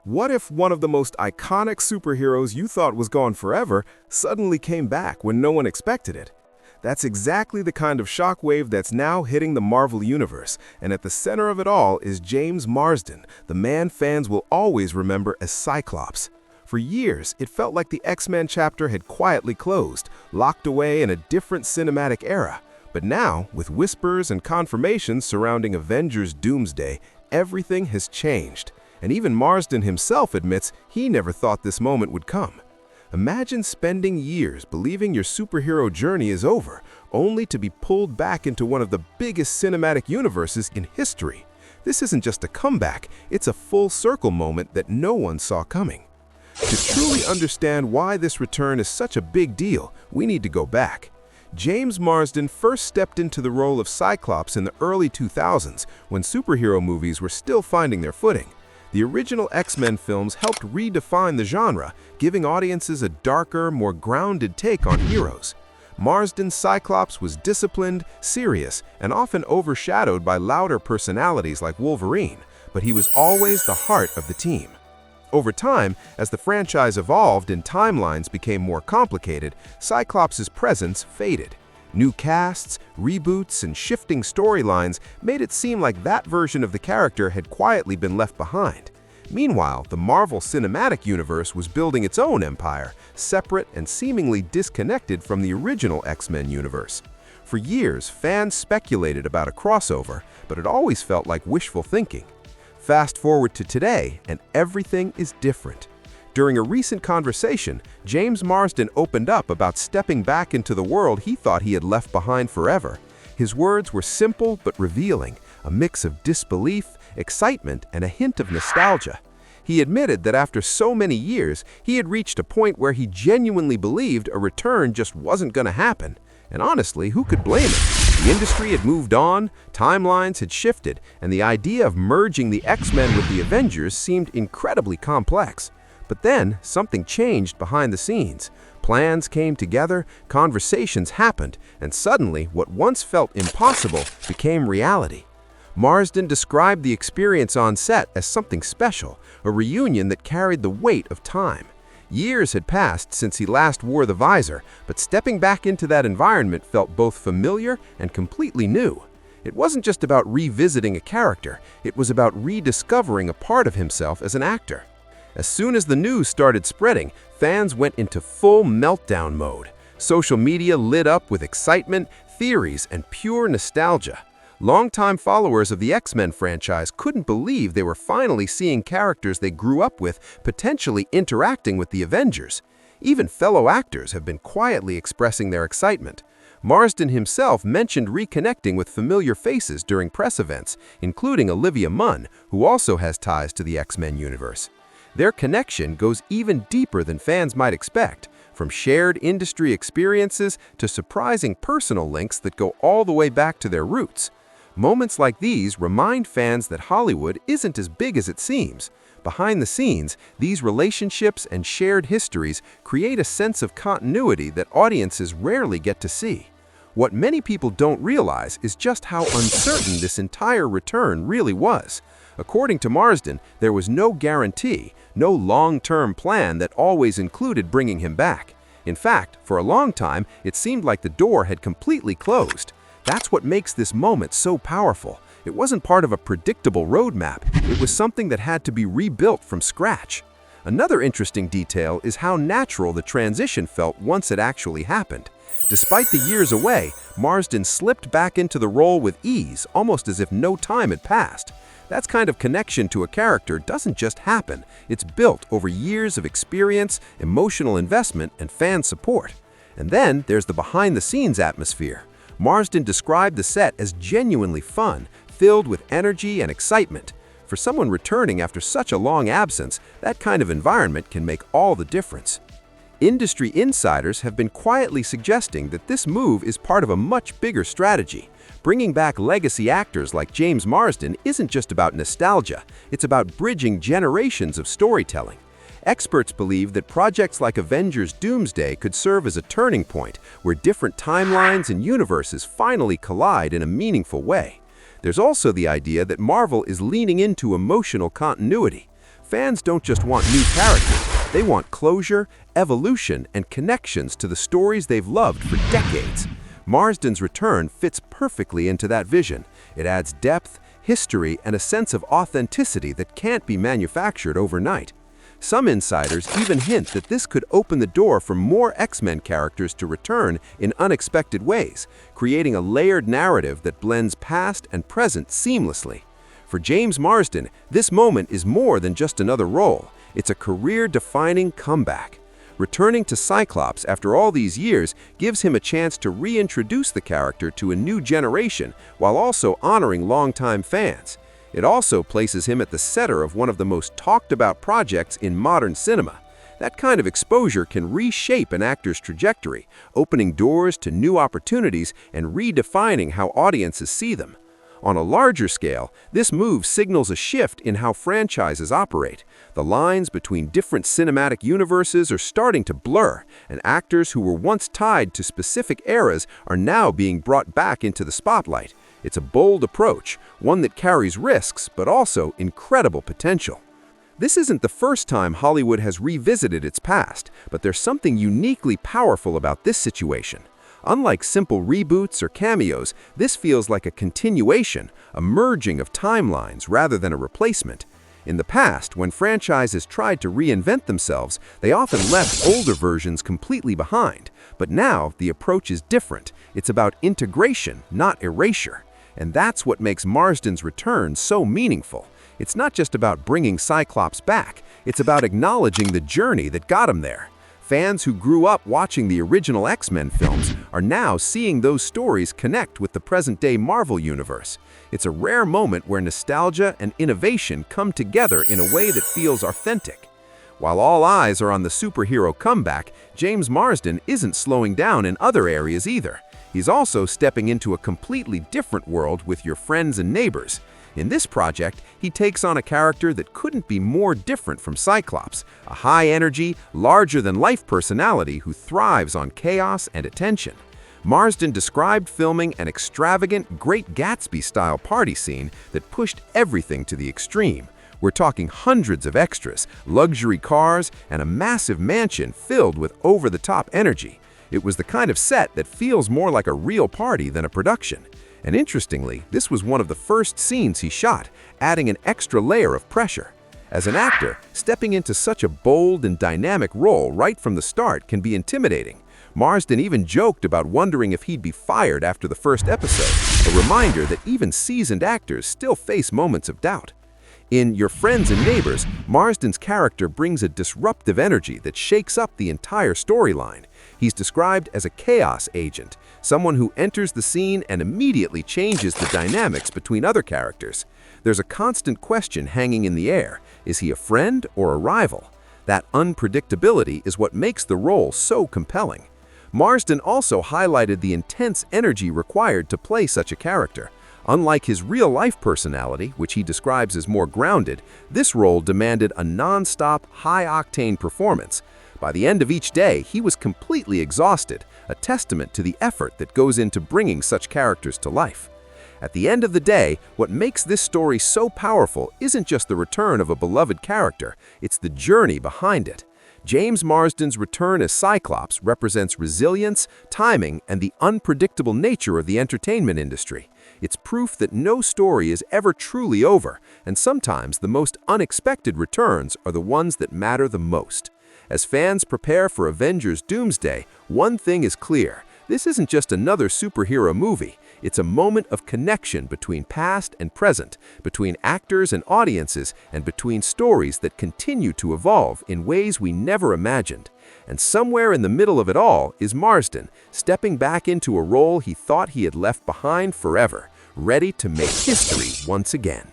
What if one of the most iconic superheroes you thought was gone forever suddenly came back when no one expected it? That's exactly the kind of shockwave that's now hitting the Marvel Universe, and at the center of it all is James Marsden, the man fans will always remember as Cyclops. For years, it felt like the X-Men chapter had quietly closed, locked away in a different cinematic era. But now, with whispers and confirmations surrounding Avengers Doomsday, everything has changed. And even Marsden himself admits he never thought this moment would come. Imagine spending years believing your superhero journey is over, only to be pulled back into one of the biggest cinematic universes in history. This isn't just a comeback, it's a full circle moment that no one saw coming. To truly understand why this return is such a big deal, we need to go back. James Marsden first stepped into the role of Cyclops in the early 2000s, when superhero movies were still finding their footing. The original X-Men films helped redefine the genre, giving audiences a darker, more grounded take on heroes. Marsden's Cyclops was disciplined, serious, and often overshadowed by louder personalities like Wolverine, but he was always the heart of the team. Over time, as the franchise evolved and timelines became more complicated, Cyclops' presence faded. New casts, reboots, and shifting storylines made it seem like that version of the character had quietly been left behind. Meanwhile, the Marvel Cinematic Universe was building its own empire, separate and seemingly disconnected from the original X-Men universe. For years, fans speculated about a crossover, but it always felt like wishful thinking. Fast forward to today, and everything is different. During a recent conversation, James Marsden opened up about stepping back into the world he thought he had left behind forever. His words were simple but revealing, a mix of disbelief, excitement, and a hint of nostalgia. He admitted that after so many years, he had reached a point where he genuinely believed a return just wasn't going to happen. And honestly, who could blame him? The industry had moved on, timelines had shifted, and the idea of merging the X-Men with the Avengers seemed incredibly complex. But then, something changed behind the scenes. Plans came together, conversations happened, and suddenly what once felt impossible became reality. Marsden described the experience on set as something special, a reunion that carried the weight of time. Years had passed since he last wore the visor, but stepping back into that environment felt both familiar and completely new. It wasn't just about revisiting a character, it was about rediscovering a part of himself as an actor. As soon as the news started spreading, fans went into full meltdown mode. Social media lit up with excitement, theories, and pure nostalgia. Longtime followers of the X-Men franchise couldn't believe they were finally seeing characters they grew up with potentially interacting with the Avengers. Even fellow actors have been quietly expressing their excitement. Marsden himself mentioned reconnecting with familiar faces during press events, including Olivia Munn, who also has ties to the X-Men universe. Their connection goes even deeper than fans might expect, from shared industry experiences to surprising personal links that go all the way back to their roots. Moments like these remind fans that Hollywood isn't as big as it seems. Behind the scenes, these relationships and shared histories create a sense of continuity that audiences rarely get to see. What many people don't realize is just how uncertain this entire return really was. According to Marsden, there was no guarantee, no long-term plan that always included bringing him back. In fact, for a long time, it seemed like the door had completely closed. That's what makes this moment so powerful. It wasn't part of a predictable roadmap. It was something that had to be rebuilt from scratch. Another interesting detail is how natural the transition felt once it actually happened. Despite the years away, Marsden slipped back into the role with ease, almost as if no time had passed. That kind of connection to a character doesn't just happen. It's built over years of experience, emotional investment, and fan support. And then there's the behind-the-scenes atmosphere. Marsden described the set as genuinely fun, filled with energy and excitement. For someone returning after such a long absence, that kind of environment can make all the difference. Industry insiders have been quietly suggesting that this move is part of a much bigger strategy. Bringing back legacy actors like James Marsden isn't just about nostalgia, it's about bridging generations of storytelling. Experts believe that projects like Avengers Doomsday could serve as a turning point where different timelines and universes finally collide in a meaningful way. There's also the idea that Marvel is leaning into emotional continuity. Fans don't just want new characters, they want closure, evolution, and connections to the stories they've loved for decades. Marsden's return fits perfectly into that vision. It adds depth, history, and a sense of authenticity that can't be manufactured overnight. Some insiders even hint that this could open the door for more X-Men characters to return in unexpected ways, creating a layered narrative that blends past and present seamlessly. For James Marsden, this moment is more than just another role. It's a career-defining comeback. Returning to Cyclops after all these years gives him a chance to reintroduce the character to a new generation while also honoring longtime fans. It also places him at the center of one of the most talked-about projects in modern cinema. That kind of exposure can reshape an actor's trajectory, opening doors to new opportunities and redefining how audiences see them. On a larger scale, this move signals a shift in how franchises operate. The lines between different cinematic universes are starting to blur, and actors who were once tied to specific eras are now being brought back into the spotlight. It's a bold approach, one that carries risks, but also incredible potential. This isn't the first time Hollywood has revisited its past, but there's something uniquely powerful about this situation. Unlike simple reboots or cameos, this feels like a continuation, a merging of timelines rather than a replacement. In the past, when franchises tried to reinvent themselves, they often left older versions completely behind. But now, the approach is different. It's about integration, not erasure. And that's what makes Marsden's return so meaningful. It's not just about bringing Cyclops back, it's about acknowledging the journey that got him there. Fans who grew up watching the original X-Men films are now seeing those stories connect with the present-day Marvel universe. It's a rare moment where nostalgia and innovation come together in a way that feels authentic. While all eyes are on the superhero comeback, James Marsden isn't slowing down in other areas either. He's also stepping into a completely different world with your friends and neighbors. In this project, he takes on a character that couldn't be more different from Cyclops, a high-energy, larger-than-life personality who thrives on chaos and attention. Marsden described filming an extravagant, Great Gatsby-style party scene that pushed everything to the extreme. We're talking hundreds of extras, luxury cars, and a massive mansion filled with over-the-top energy. It was the kind of set that feels more like a real party than a production. And interestingly, this was one of the first scenes he shot, adding an extra layer of pressure. As an actor, stepping into such a bold and dynamic role right from the start can be intimidating. Marsden even joked about wondering if he'd be fired after the first episode, a reminder that even seasoned actors still face moments of doubt. In Your Friends and Neighbors, Marsden's character brings a disruptive energy that shakes up the entire storyline. He's described as a chaos agent, someone who enters the scene and immediately changes the dynamics between other characters. There's a constant question hanging in the air. Is he a friend or a rival? That unpredictability is what makes the role so compelling. Marsden also highlighted the intense energy required to play such a character. Unlike his real-life personality, which he describes as more grounded, this role demanded a non-stop, high-octane performance. By the end of each day, he was completely exhausted, a testament to the effort that goes into bringing such characters to life. At the end of the day, what makes this story so powerful isn't just the return of a beloved character, it's the journey behind it. James Marsden's return as Cyclops represents resilience, timing, and the unpredictable nature of the entertainment industry. It's proof that no story is ever truly over, and sometimes the most unexpected returns are the ones that matter the most. As fans prepare for Avengers Doomsday, one thing is clear. This isn't just another superhero movie. It's a moment of connection between past and present, between actors and audiences, and between stories that continue to evolve in ways we never imagined. And somewhere in the middle of it all is Marsden, stepping back into a role he thought he had left behind forever, ready to make history once again.